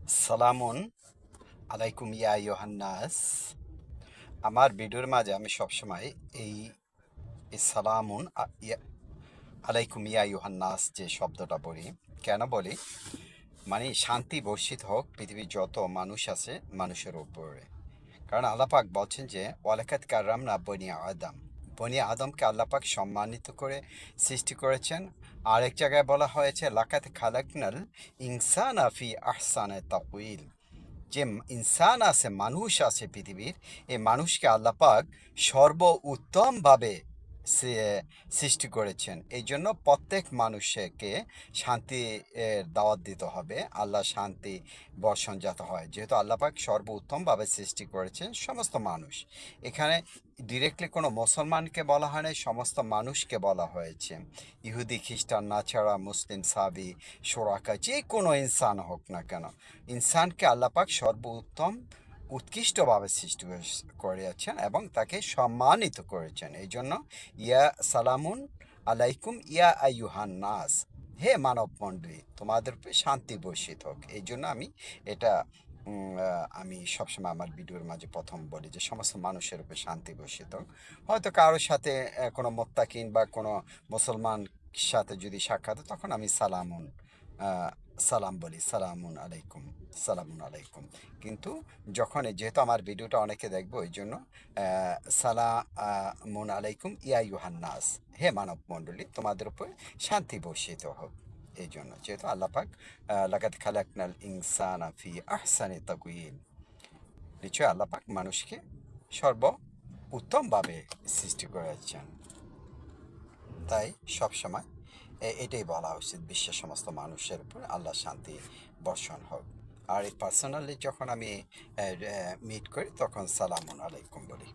সালামুন আলাইকুম ইয়া ইয়োহান্নাস। আমার ভিডিওর মাঝে আমি সবসময় এই সালামুন আলাইকুম ইয়া ইয়োহান্নাস যে শব্দটা বলি। কেন বলি? মানে শান্তি বর্ষিত হোক পৃথিবীর যত মানুষ আছে মানুষের উপরে। কারণ আল্লাহ পাক বলছেন যে ওয়ালাকাত কাররামনা বনি আদম, বনি আদমকে আল্লাহ পাক সম্মানিত করে সৃষ্টি করেছেন। আরেক জায়গায় বলা হয়েছে লাকাত খালাকনাল ইনসানা ফি আহসানে তাকওয়িল, যে ইনসান আছে, মানুষ আছে পৃথিবীর, এই মানুষকে আল্লাপাক সর্ব উত্তমভাবে সে সৃষ্টি করেছেন। এই জন্য প্রত্যেক মানুষকে শান্তি দাওয়াত দিতে হবে, আল্লাহ শান্তি বর্ষণ যাতে হয়, যেহেতু আল্লাপাক সর্ব উত্তমভাবে সৃষ্টি করেছেন সমস্ত মানুষ। এখানে ডিরেক্টলি কোনো মুসলমানকে বলা হয় না, সমস্ত মানুষকে বলা হয়েছে। ইহুদি খ্রিস্টান না ছাড়া মুসলিম সাবি সোরাকা যে কোনো ইনসান হোক না কেন, ইনসানকে আল্লাপাক সর্বোত্তম উৎকৃষ্টভাবে সৃষ্টি করেছেন এবং তাকে সম্মানিত করেছেন। এই জন্য ইয়া সালামুন আলাইকুম ইয়া আইয়ুহান নাস, হে মানব মণ্ডলী, তোমাদের উপরে শান্তি বর্ষিত হোক। এই জন্য আমি এটা আমি সবসময় আমার ভিডিওর মাঝে প্রথম বলি যে সমস্ত মানুষের উপরে শান্তি বর্ষিত হোক। হয়তো কারোর সাথে কোনো মোত্তাকিন বা কোনো মুসলমান সাথে যদি সাক্ষাৎ হয়, তখন আমি সালাম বলি, সালামুন আলাইকুম, সালামুন আলাইকুম। কিন্তু যখন যেহেতু আমার ভিডিওটা অনেকে দেখবো, ওই জন্য সালামুন আলাইকুম ইয়া ইউহান্নাস, হে মানব মণ্ডলী, তোমাদের উপর শান্তি বর্ষিত হোক। এই জন্য যেহেতু আল্লাপাক লাকাদ খালাকনাল ইনসানা ফি আহসানি তাকওয়িম, নিশ্চয় আল্লাপাক মানুষকে সর্ব উত্তমভাবে সৃষ্টি করেছেন। তাই সবসময় এটাই বলা উচিত, বিশ্বের সমস্ত মানুষের উপর আল্লাহ শান্তি বর্ষণ হোক। আর এই পার্সোনালি যখন আমি মিট করি তখন সালামুন আলাইকুম বলি।